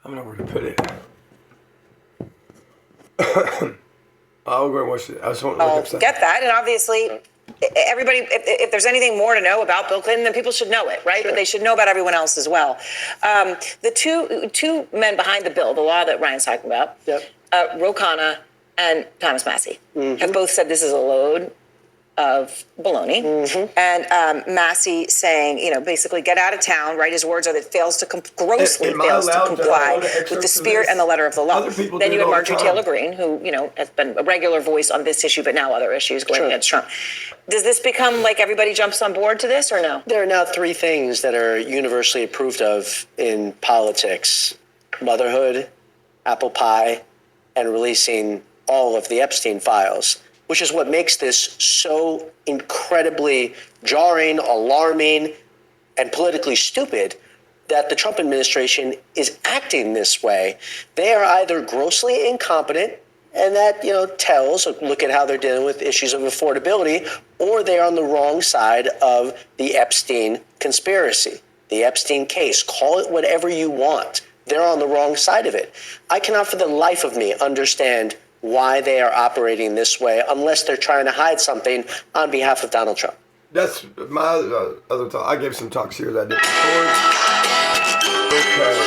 don't know where to put it. I'll go and watch it. I just want to look up something. Get that, and obviously, everybody, if there's anything more to know about Bill Clinton, then people should know it, right? Sure. But they should know about everyone else as well. The two men behind the bill, the law that Ryan's talking about, Ro Khanna and Thomas Massie, have both said this is a load of baloney. And Massie saying, basically get out of town, right? His words are that fails to grossly fails to comply with the spirit and the letter of the law. Then you had Marjorie Taylor Greene, who, has been a regular voice on this issue, but now other issues going against Trump. Does this become like everybody jumps on board to this or no? There are now three things that are universally approved of in politics: motherhood, apple pie, and releasing all of the Epstein files, which is what makes this so incredibly jarring, alarming, and politically stupid that the Trump administration is acting this way. They are either grossly incompetent, and that, tells, look at how they're dealing with issues of affordability, or they're on the wrong side of the Epstein conspiracy, the Epstein case. Call it whatever you want. They're on the wrong side of it. I cannot for the life of me understand why they are operating this way unless they're trying to hide something on behalf of Donald Trump. That's my other talk. I gave some talks here that I didn't record. Okay.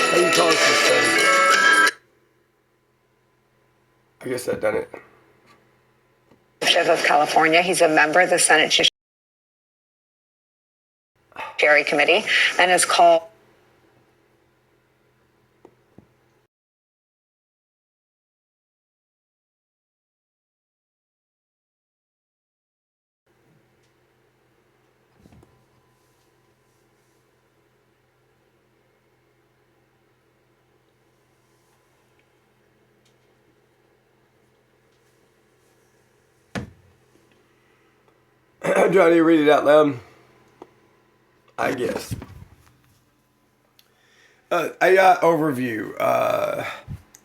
How you talk this thing? I guess that done it. Of California. He's a member of the Senate Judiciary Committee and has called Do I need to read it out loud? I guess. AI overview.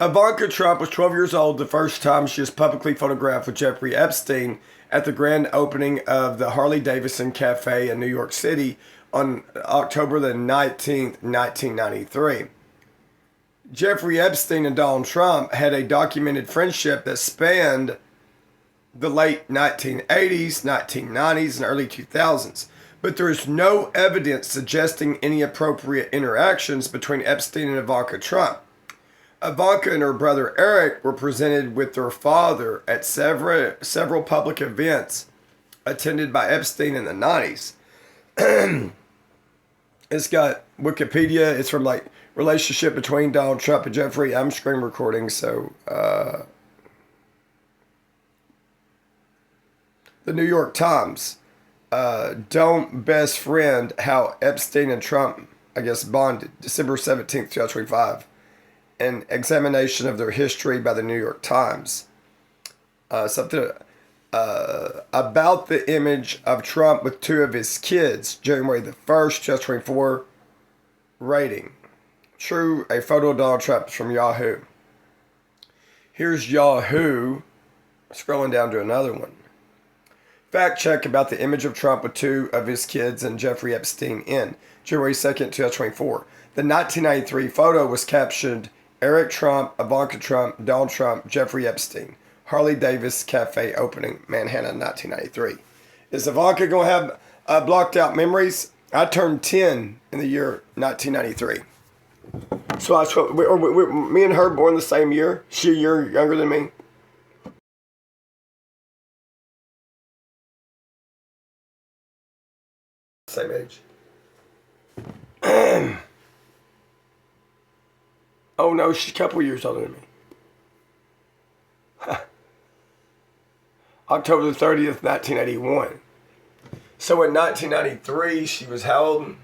Ivanka Trump was 12 years old the first time she was publicly photographed with Jeffrey Epstein at the grand opening of the Harley-Davidson Cafe in New York City on October the 19th, 1993. Jeffrey Epstein and Donald Trump had a documented friendship that spanned the late 1980s, 1990s, and early 2000s. But there is no evidence suggesting any appropriate interactions between Epstein and Ivanka Trump. Ivanka and her brother Eric were presented with their father at several public events attended by Epstein in the 90s. It's got Wikipedia. It's from relationship between Donald Trump and Jeffrey. I'm screen recording, so the New York Times, don't best friend how Epstein and Trump, bonded, December 17th, 2025. An examination of their history by the New York Times. Something about the image of Trump with two of his kids, January the 1st, 2024, rating. True, a photo of Donald Trump from Yahoo. Here's Yahoo, scrolling down to another one. Fact check about the image of Trump with two of his kids and Jeffrey Epstein in January 2nd, 2024. The 1993 photo was captioned, Eric Trump, Ivanka Trump, Donald Trump, Jeffrey Epstein. Harley-Davidson Cafe opening, Manhattan, 1993. Is Ivanka going to have blocked out memories? I turned 10 in the year 1993. So me and her born the same year. She a year younger than me. Same age. Oh no, she's a couple years older than me. October the 30th, 1981. So in 1993, she was how old?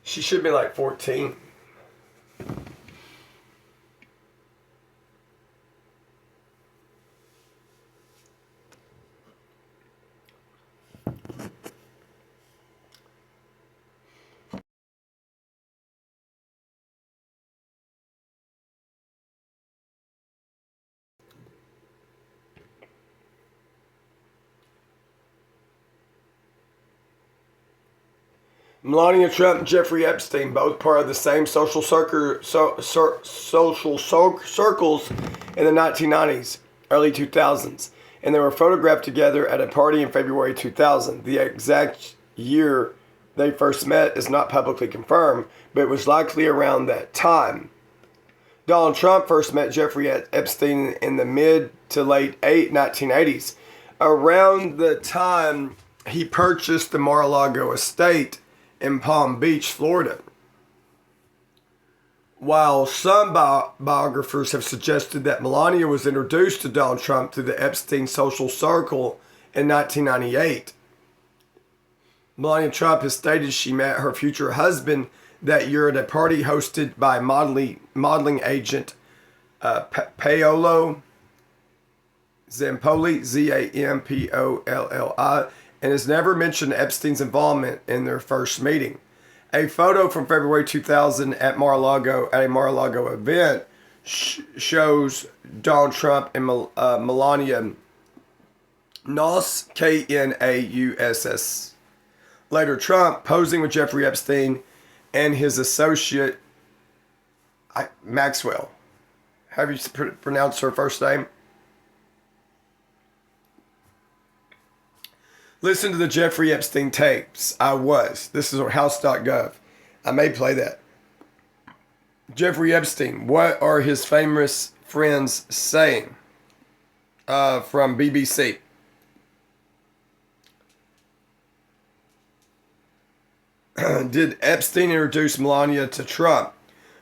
She should be like 14. Melania Trump and Jeffrey Epstein, both part of the same social circles in the 1990s, early 2000s, and they were photographed together at a party in February 2000. The exact year they first met is not publicly confirmed, but it was likely around that time. Donald Trump first met Jeffrey Epstein in the mid to late 1980s, around the time he purchased the Mar-a-Lago estate in Palm Beach, Florida. While some biographers have suggested that Melania was introduced to Donald Trump through the Epstein social circle in 1998, Melania Trump has stated she met her future husband that year at a party hosted by modeling agent Paolo Zampolli, Zampolli, and has never mentioned Epstein's involvement in their first meeting. A photo from February 2000 at a Mar-a-Lago event shows Donald Trump and Melania Knauss, Knauss. Later, Trump posing with Jeffrey Epstein and his associate Maxwell. How do you pronounce her first name? Listen to the Jeffrey Epstein tapes. This is on House.gov. I may play that. Jeffrey Epstein, what are his famous friends saying? From BBC. Did Epstein introduce Melania to Trump?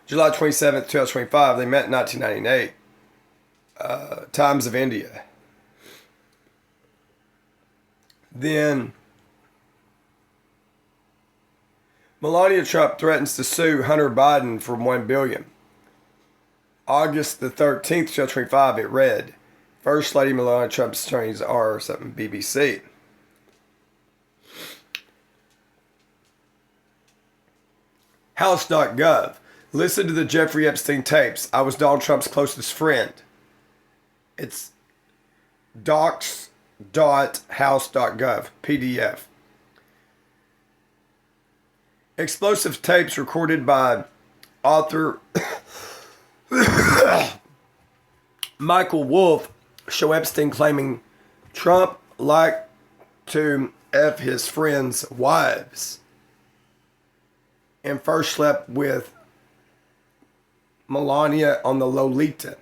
July 27th, 2025. They met in 1998. Times of India. Then Melania Trump threatens to sue Hunter Biden for $1 billion. August the 13th, 2025, it read, First Lady Melania Trump's attorneys are something BBC. House.gov. Listen to the Jeffrey Epstein tapes. I was Donald Trump's closest friend. It's docs.house.gov, PDF. Explosive tapes recorded by author Michael Wolff show Epstein claiming Trump liked to F his friends' wives and first slept with Melania on the Lolita.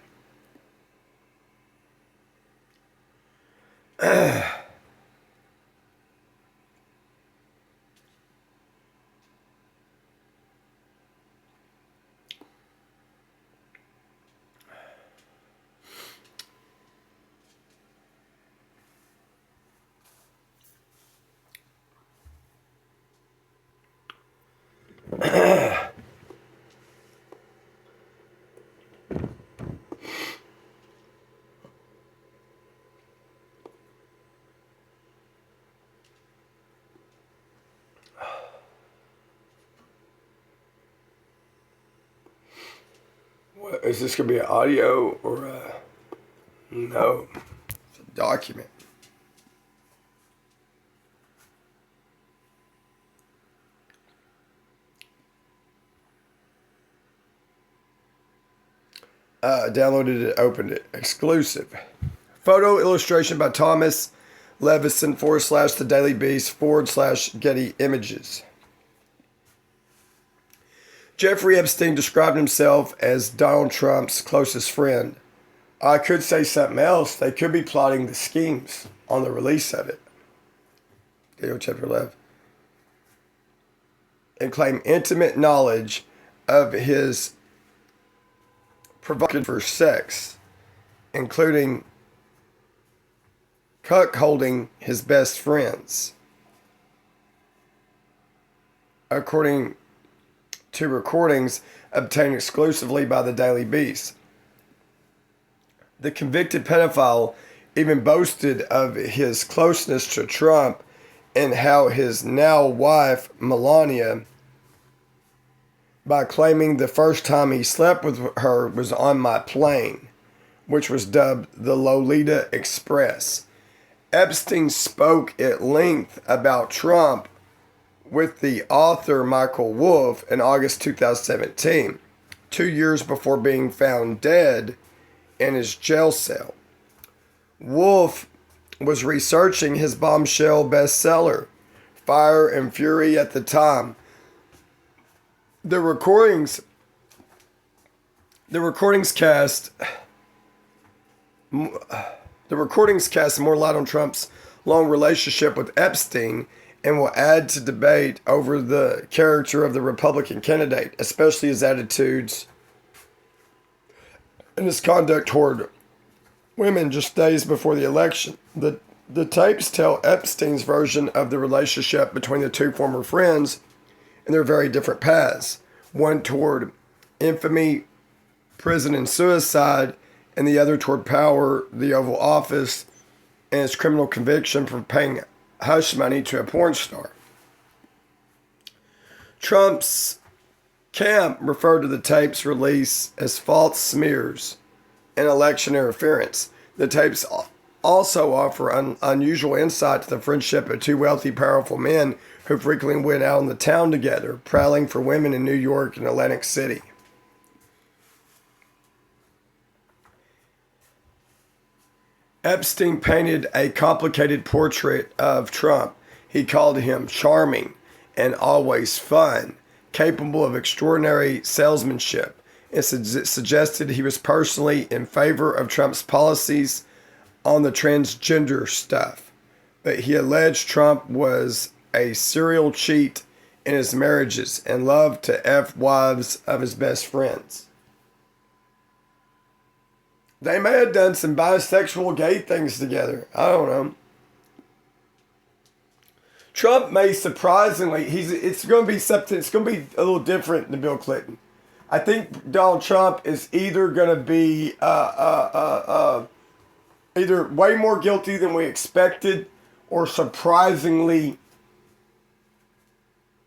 What, is this going to be an audio or a... No, it's a document. Downloaded it, opened it. Exclusive. Photo illustration by Thomas Levison / The Daily Beast / Getty Images. Jeffrey Epstein described himself as Donald Trump's closest friend. I could say something else. They could be plotting the schemes on the release of it. Daniel chapter 11. And claim intimate knowledge of his provocative for sex, including cuckolding his best friends. According to recordings obtained exclusively by the Daily Beast. The convicted pedophile even boasted of his closeness to Trump and how his now wife, Melania, by claiming the first time he slept with her was on my plane, which was dubbed the Lolita Express. Epstein spoke at length about Trump with the author Michael Wolff in August 2017, 2 years before being found dead in his jail cell. Wolff was researching his bombshell bestseller, Fire and Fury, at the time. The recordings cast more light on Trump's long relationship with Epstein and will add to debate over the character of the Republican candidate, especially his attitudes and his conduct toward women just days before the election. The tapes tell Epstein's version of the relationship between the two former friends and their very different paths, one toward infamy, prison, and suicide, and the other toward power, the Oval Office, and his criminal conviction for paying hush money to a porn star. Trump's camp referred to the tape's release as false smears and election interference. The tapes also offer unusual insight to the friendship of two wealthy, powerful men who frequently went out in the town together, prowling for women in New York and Atlantic City. Epstein painted a complicated portrait of Trump. He called him charming and always fun, capable of extraordinary salesmanship, and suggested he was personally in favor of Trump's policies on the transgender stuff. But he alleged Trump was a serial cheat in his marriages and loved to F wives of his best friends. They may have done some bisexual gay things together. I don't know. Trump may surprisingly, it's going to be something, it's going to be a little different than Bill Clinton. I think Donald Trump is either going to be either way more guilty than we expected or surprisingly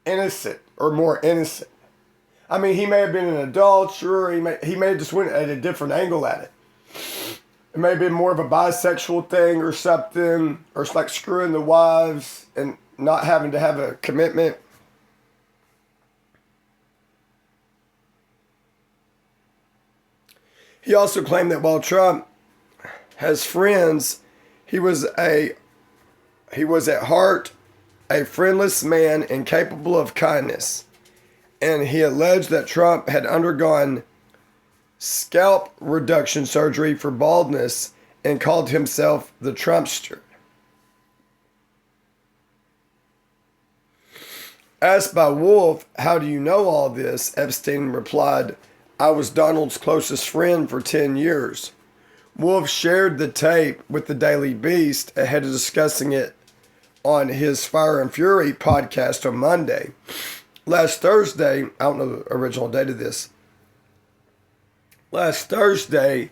innocent or more innocent. I mean, he may have been an adulterer. He may have just went at a different angle at it. It may have been more of a bisexual thing or something, or it's like screwing the wives and not having to have a commitment. He also claimed that while Trump has friends, he was at heart a friendless man incapable of kindness. And he alleged that Trump had undergone scalp reduction surgery for baldness and called himself the Trumpster. Asked by Wolff, "How do you know all this?" Epstein replied, "I was Donald's closest friend for 10 years. Wolff shared the tape with the Daily Beast ahead of discussing it on his Fire and Fury podcast on Monday. Last Thursday, I don't know the original date of this. Last Thursday,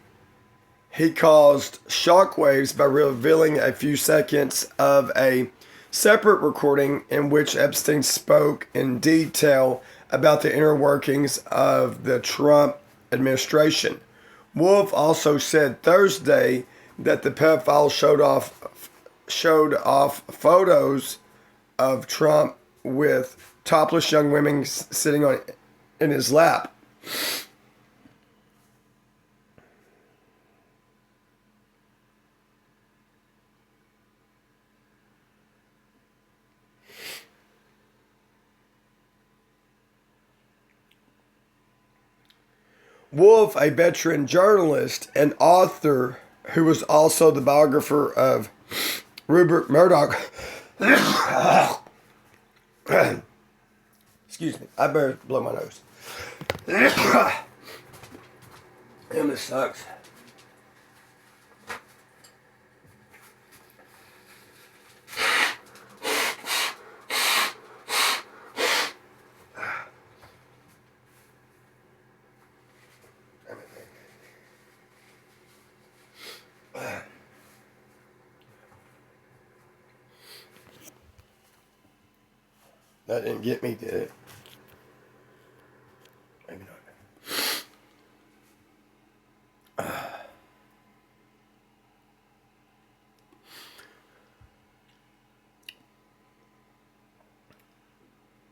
he caused shockwaves by revealing a few seconds of a separate recording in which Epstein spoke in detail about the inner workings of the Trump administration. Wolff also said Thursday that the pedophile showed off photos of Trump with topless young women sitting in his lap. Wolff, a veteran journalist and author who was also the biographer of Rupert Murdoch. Excuse me, I better blow my nose. Damn, this sucks. That didn't get me, did it? Maybe not.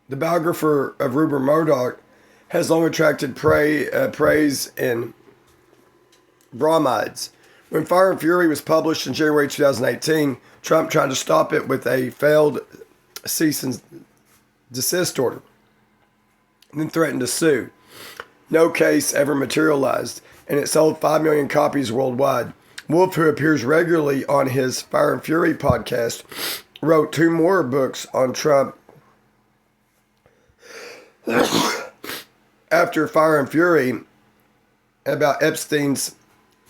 The biographer of Rupert Murdoch has long attracted praise and bromides. When Fire and Fury was published in January 2018, Trump tried to stop it with a failed cease and desist order, and then threatened to sue. No case ever materialized, and it sold 5 million copies worldwide. Wolf, who appears regularly on his Fire and Fury podcast, wrote 2 more books on Trump after Fire and Fury about Epstein's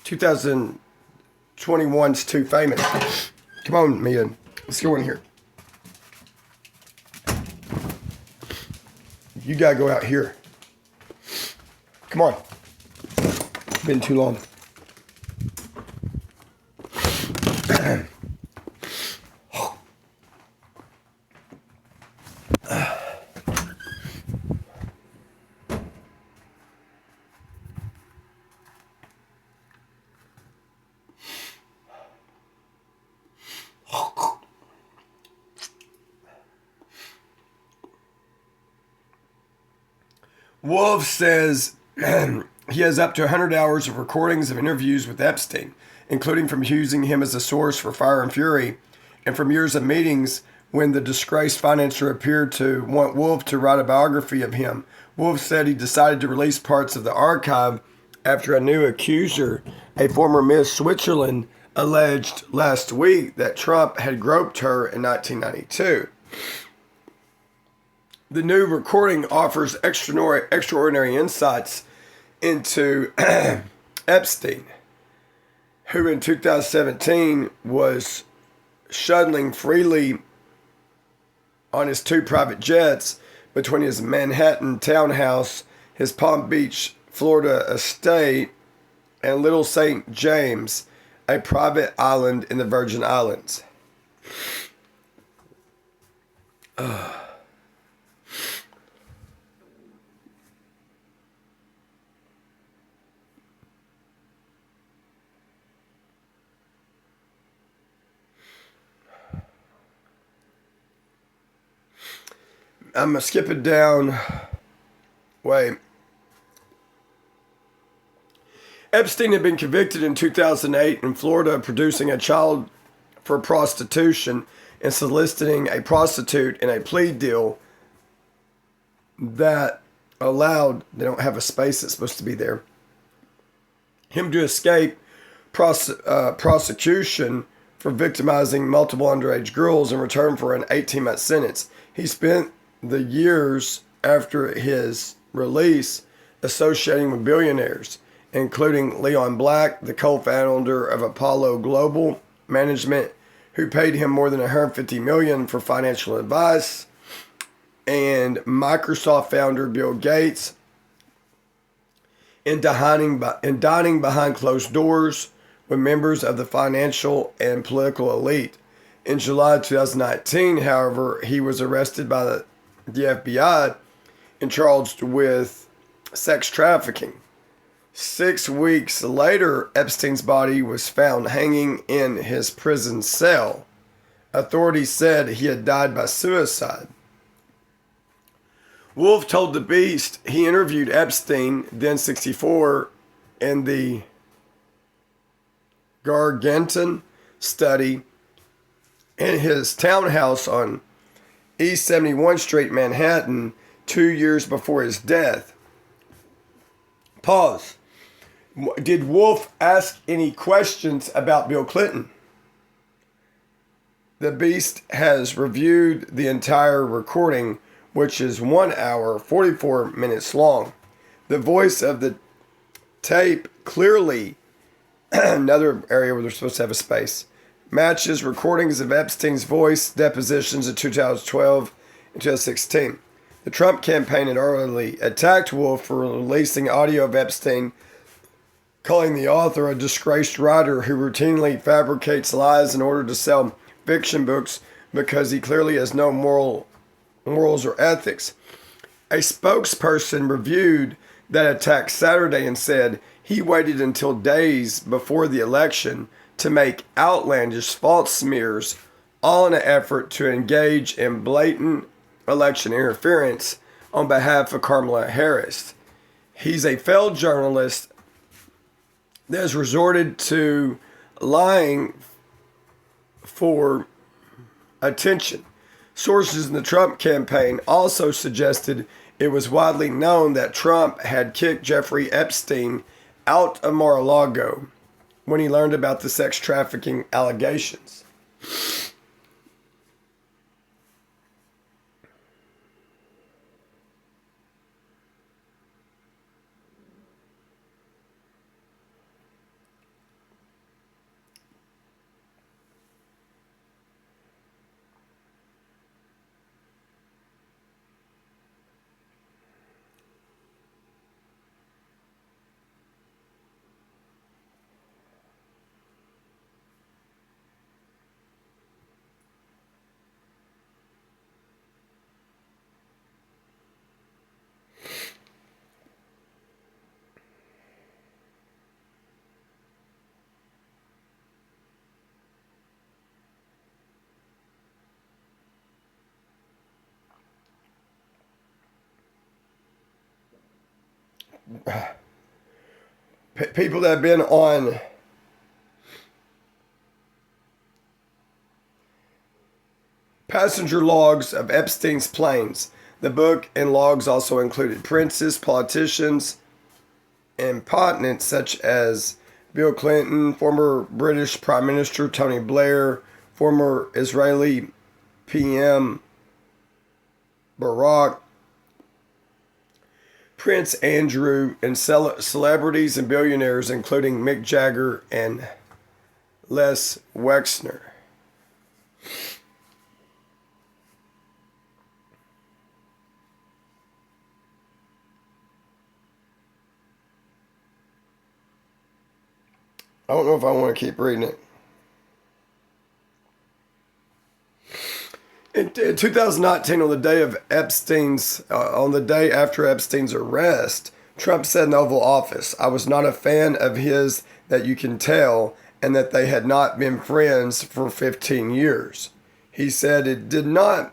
2021's Too Famous. Come on, Mia. Let's go in here. You gotta go out here. Come on. It's been too long. Wolf says he has up to 100 hours of recordings of interviews with Epstein, including from using him as a source for Fire and Fury, and from years of meetings when the disgraced financier appeared to want Wolf to write a biography of him. Wolf said he decided to release parts of the archive after a new accuser, a former Miss Switzerland, alleged last week that Trump had groped her in 1992. The new recording offers extraordinary insights into Epstein, who in 2017 was shuttling freely on his 2 private jets between his Manhattan townhouse, his Palm Beach, Florida estate, and Little St. James, a private island in the Virgin Islands. I'm going to skip it down. Wait. Epstein had been convicted in 2008 in Florida of producing a child for prostitution and soliciting a prostitute in a plea deal that allowed, they don't have a space that's supposed to be there, him to escape prosecution for victimizing multiple underage girls in return for an 18-month sentence. He spent the years after his release associating with billionaires, including Leon Black, the co-founder of Apollo Global Management, who paid him more than $150 million for financial advice, and Microsoft founder Bill Gates, in dining behind closed doors with members of the financial and political elite. In July 2019, however, he was arrested by the FBI and charged with sex trafficking. 6 weeks later, Epstein's body was found hanging in his prison cell. Authorities said he had died by suicide. Wolf told The Beast he interviewed Epstein, then 64, in the Garganton study in his townhouse on East 71st Street, Manhattan, 2 years before his death. Pause. Did Wolf ask any questions about Bill Clinton? The Beast has reviewed the entire recording, which is 1 hour, 44 minutes long. The voice of the tape clearly, another area where they're supposed to have a space, matches recordings of Epstein's voice depositions in 2012 and 2016. The Trump campaign had already attacked Wolf for releasing audio of Epstein, calling the author a disgraced writer who routinely fabricates lies in order to sell fiction books because he clearly has no morals or ethics. A spokesperson reviewed that attack Saturday and said he waited until days before the election to make outlandish false smears, all in an effort to engage in blatant election interference on behalf of Kamala Harris. He's a failed journalist that has resorted to lying for attention. Sources in the Trump campaign also suggested it was widely known that Trump had kicked Jeffrey Epstein out of Mar-a-Lago when he learned about the sex trafficking allegations. People that have been on passenger logs of Epstein's planes. The book and logs also included princes, politicians, and potentates such as Bill Clinton, former British Prime Minister Tony Blair, former Israeli PM Barak, Prince Andrew, and celebrities and billionaires including Mick Jagger and Les Wexner. I don't know if I want to keep reading it. In 2019, on the day after Epstein's arrest, Trump said in the Oval Office, "I was not a fan of his, that you can tell, and that they had not been friends for 15 years." He said it did not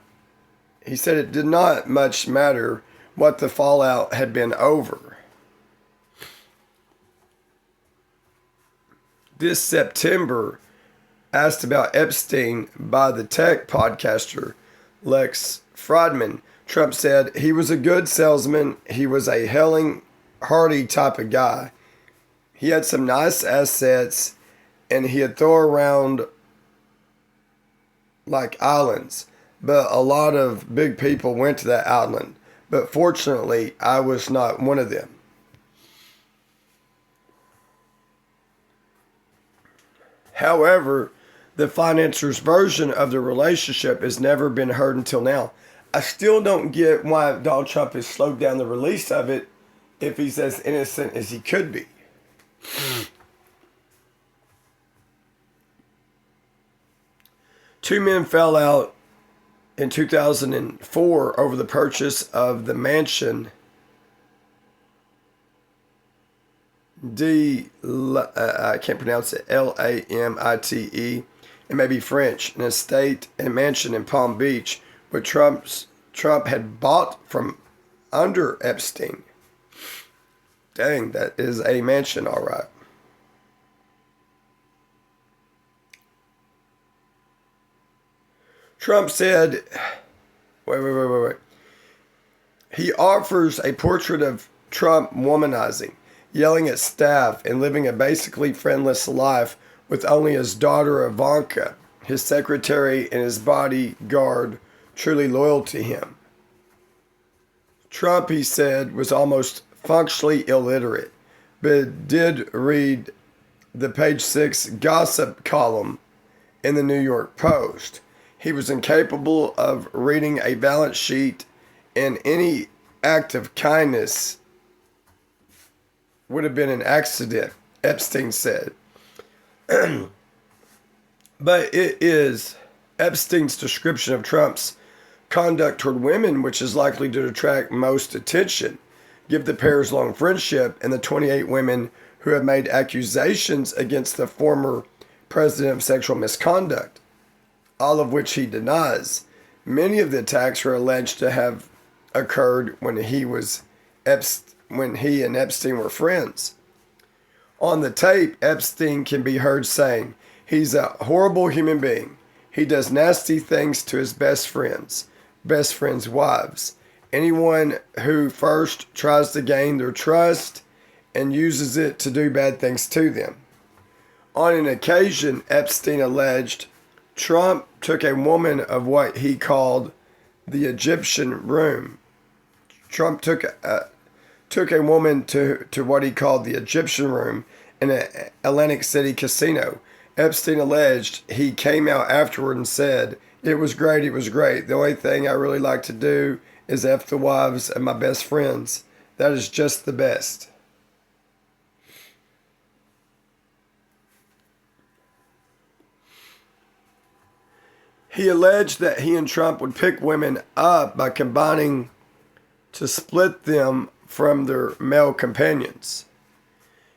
much matter what the fallout had been over. This September, asked about Epstein by the tech podcaster Lex Fridman, Trump said he was a good salesman. He was a Helen Hardy type of guy. He had some nice assets and he'd throw around like islands. But a lot of big people went to that island. But fortunately, I was not one of them. However, the financer's version of the relationship has never been heard until now. I still don't get why Donald Trump has slowed down the release of it if he's as innocent as he could be. Two men fell out in 2004 over the purchase of the mansion I can't pronounce it, Lamite. It may be French, an estate and mansion in Palm Beach, where Trump had bought from under Epstein. Dang, that is a mansion, all right. Trump said, wait. He offers a portrait of Trump womanizing, yelling at staff, and living a basically friendless life with only his daughter Ivanka, his secretary, and his bodyguard truly loyal to him. Trump, he said, was almost functionally illiterate, but did read the page 6 gossip column in the New York Post. He was incapable of reading a balance sheet, and any act of kindness would have been an accident, Epstein said. But it is Epstein's description of Trump's conduct toward women which is likely to attract most attention, give the pair's long friendship and the 28 women who have made accusations against the former president of sexual misconduct, all of which he denies. Many of the attacks were alleged to have occurred when he and Epstein were friends. On the tape, Epstein can be heard saying, "He's a horrible human being. He does nasty things to his best friends' wives. Anyone who first tries to gain their trust and uses it to do bad things to them." On an occasion, Epstein alleged Trump took a woman of what he called the Egyptian room. Trump took a woman to what he called the Egyptian room in an Atlantic City casino. Epstein alleged he came out afterward and said, it was great. The only thing I really like to do is F the wives of my best friends. That is just the best." He alleged that he and Trump would pick women up by combining to split them from their male companions.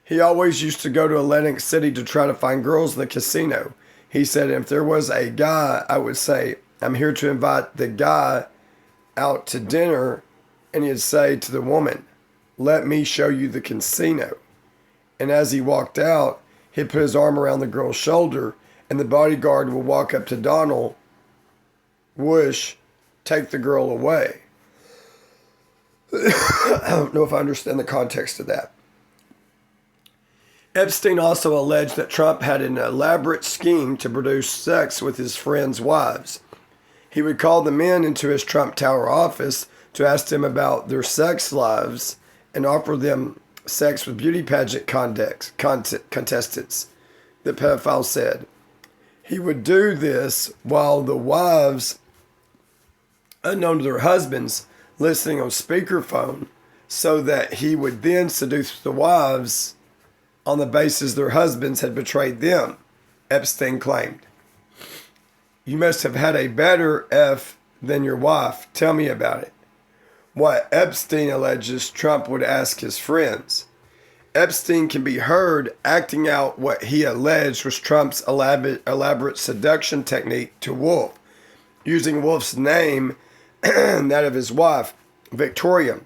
He always used to go to Atlantic City to try to find girls in the casino. He said, if there was a guy, I would say, "I'm here to invite the guy out to dinner," and he'd say to the woman, "Let me show you the casino." And as he walked out, he'd put his arm around the girl's shoulder, and the bodyguard would walk up to Donald, whoosh, take the girl away. I don't know if I understand the context of that. Epstein also alleged that Trump had an elaborate scheme to produce sex with his friends' wives. He would call the men into his Trump Tower office to ask them about their sex lives and offer them sex with beauty pageant contestants, the pedophile said. He would do this while the wives, unknown to their husbands, listening on speakerphone, so that he would then seduce the wives on the basis their husbands had betrayed them, Epstein claimed. "You must have had a better F than your wife. Tell me about it." What Epstein alleges Trump would ask his friends. Epstein can be heard acting out what he alleged was Trump's elaborate seduction technique to Wolf, using Wolf's name and that of his wife, Victoria,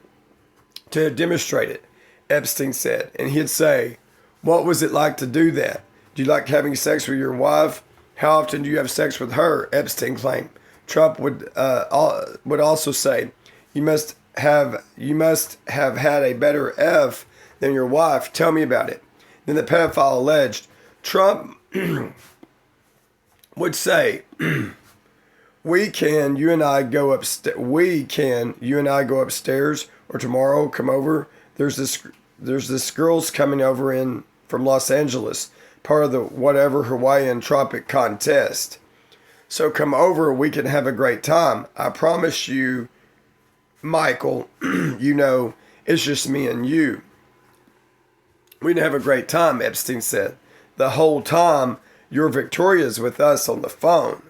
to demonstrate it, Epstein said. And he'd say, "What was it like to do that? Do you like having sex with your wife? How often do you have sex with her?" Epstein claimed. Trump would also say, you must have had a better F than your wife. Tell me about it." Then the pedophile alleged Trump would say, you and I go upstairs, or tomorrow come over. There's this girl's coming over in from Los Angeles, part of the whatever Hawaiian tropic contest. So come over, we can have a great time. I promise you, Michael, it's just me and you. We can have a great time, Epstein said. The whole time, your Victoria's with us on the phone.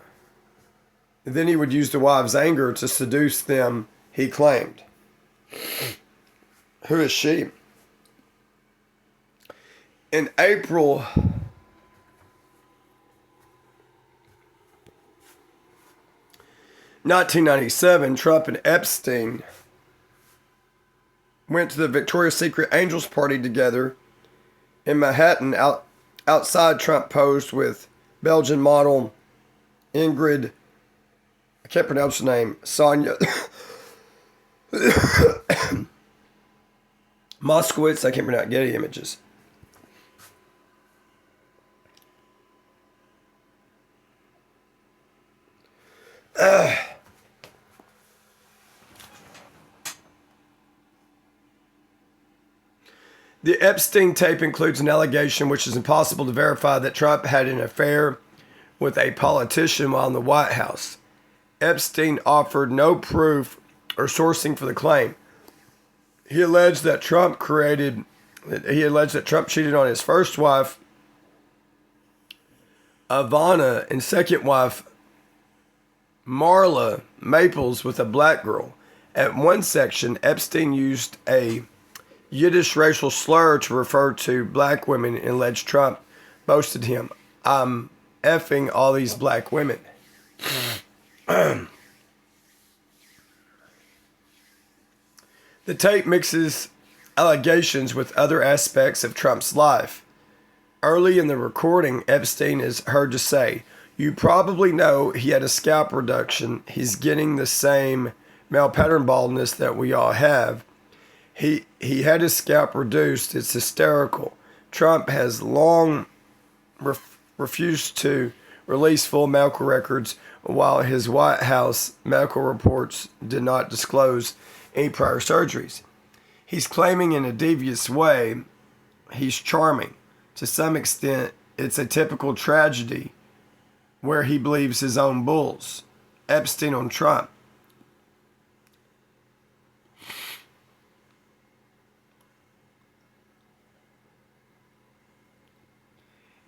And then he would use the wives' anger to seduce them, he claimed. Who is she? In April 1997, Trump and Epstein went to the Victoria's Secret Angels party together in Manhattan. Outside, Trump posed with Belgian model Ingrid, I can't pronounce her name, Sonia Moskowitz, I can't pronounce, Getty Images. The Epstein tape includes an allegation which is impossible to verify that Trump had an affair with a politician while in the White House. Epstein offered no proof or sourcing for the claim. He alleged that Trump cheated on his first wife, Ivana, and second wife, Marla Maples, with a black girl. At one section, Epstein used a Yiddish racial slur to refer to black women and alleged Trump boasted him, "I'm effing all these black women." The tape mixes allegations with other aspects of Trump's life. Early in the recording, Epstein is heard to say, "You probably know he had a scalp reduction. He's getting the same male pattern baldness that we all have. He had his scalp reduced. It's hysterical. Trump has long refused to release full medical records, while his White House medical reports did not disclose any prior surgeries. He's claiming in a devious way he's charming. To some extent, it's a typical tragedy where he believes his own bulls." Epstein on Trump.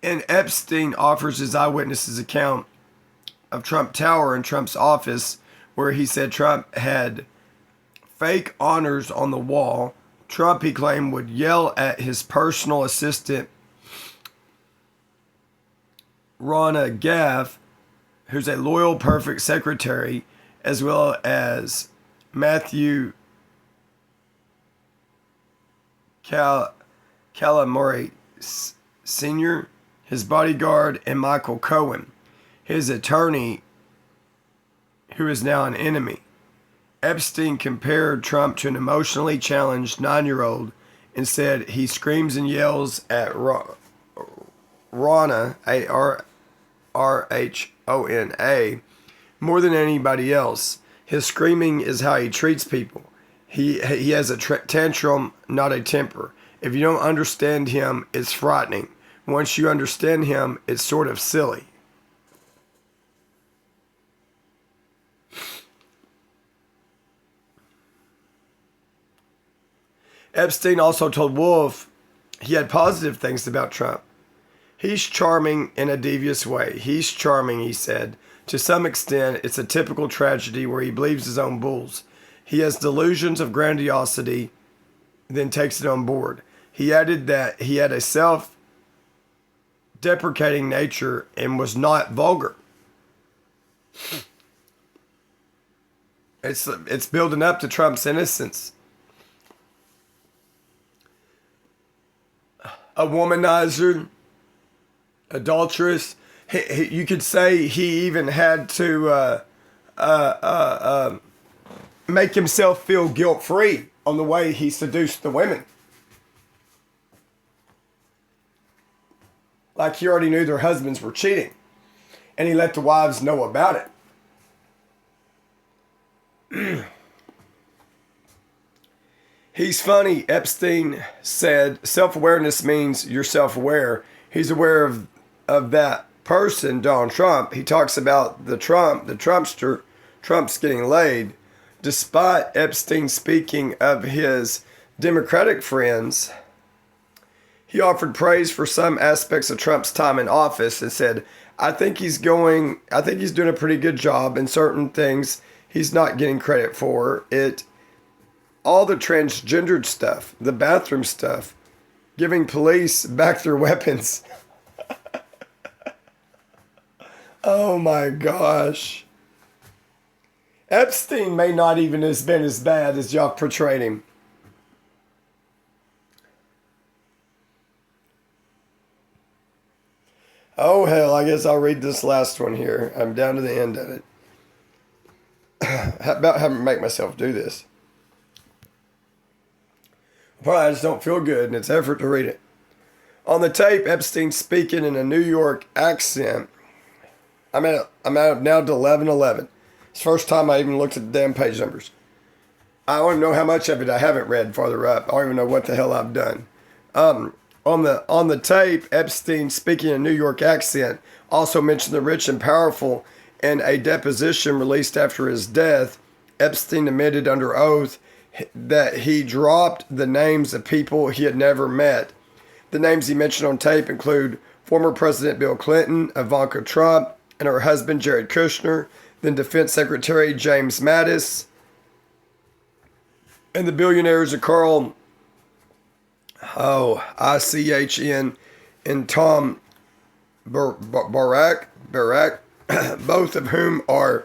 And Epstein offers his eyewitness's account of Trump Tower in Trump's office, where he said Trump had fake honors on the wall. Trump, he claimed, would yell at his personal assistant, Ronna Gaff, who's a loyal, perfect secretary, as well as Matthew Calamari Sr., his bodyguard, and Michael Cohen, his attorney, who is now an enemy. Epstein compared Trump to an emotionally challenged 9-year-old and said he screams and yells at Ronna, A-R-H-O-N-A, more than anybody else. His screaming is how he treats people. He has a tantrum, not a temper. If you don't understand him, it's frightening. Once you understand him, it's sort of silly. Epstein also told Wolf he had positive things about Trump. "He's charming in a devious way. He's charming," he said. "To some extent, it's a typical tragedy where he believes his own bulls. He has delusions of grandiosity, then takes it on board." He added that he had a self-deprecating nature and was not vulgar. It's building up to Trump's innocence. A womanizer, adulteress. You could say he even had to make himself feel guilt-free on the way he seduced the women. Like he already knew their husbands were cheating, and he let the wives know about it. "He's funny," Epstein said. "Self-awareness means you're self-aware. He's aware of that person, Donald Trump. He talks about the Trumpster. Trump's getting laid." Despite Epstein speaking of his Democratic friends, he offered praise for some aspects of Trump's time in office and said, I think he's doing a pretty good job in certain things he's not getting credit for. All the transgendered stuff, the bathroom stuff, giving police back their weapons." Oh my gosh. Epstein may not even have been as bad as y'all portrayed him. Oh hell, I guess I'll read this last one here. I'm down to the end of it. How about having to make myself do this? Probably I just don't feel good, and it's effort to read it. On the tape, Epstein speaking in a New York accent. I'm at now to 11:11. It's the first time I even looked at the damn page numbers. I don't even know how much of it I haven't read farther up. I don't even know what the hell I've done. On the tape, Epstein speaking in a New York accent also mentioned the rich and powerful. In a deposition released after his death, Epstein admitted under oath that he dropped the names of people he had never met. The names he mentioned on tape include former President Bill Clinton, Ivanka Trump, and her husband Jared Kushner, then Defense Secretary James Mattis, and the billionaires of Carl ICHN and Tom Barak, both of whom are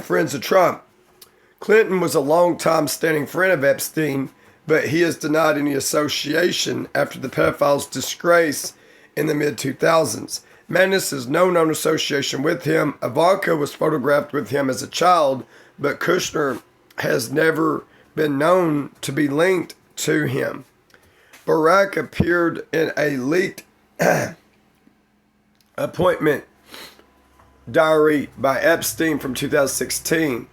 friends of Trump. Clinton was a long-time standing friend of Epstein, but he has denied any association after the pedophile's disgrace in the mid-2000s. Madness has no known association with him. Ivanka was photographed with him as a child, but Kushner has never been known to be linked to him. Barack appeared in a leaked appointment diary by Epstein from 2016,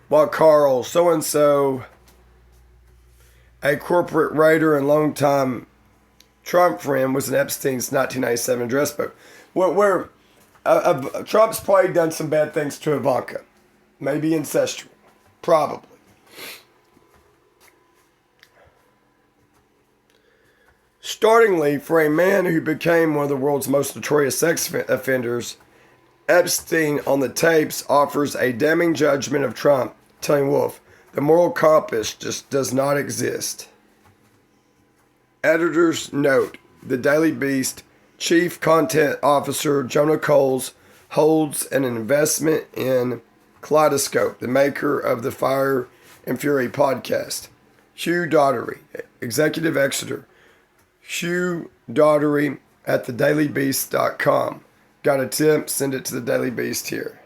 while Carl so-and-so, a corporate raider and longtime Trump friend, was in Epstein's 1997 address book. Where Trump's probably done some bad things to Ivanka. Maybe incestual. Probably. Startingly, for a man who became one of the world's most notorious sex offenders, Epstein on the tapes offers a damning judgment of Trump, telling Wolf, the moral compass just does not exist. Editor's note, the Daily Beast Chief Content Officer Jonah Coles holds an investment in Kaleidoscope, the maker of the Fire and Fury podcast. Hugh Daugherty, Executive Exeter. Hugh Daugherty at thedailybeast.com. Got a tip? Send it to the Daily Beast here.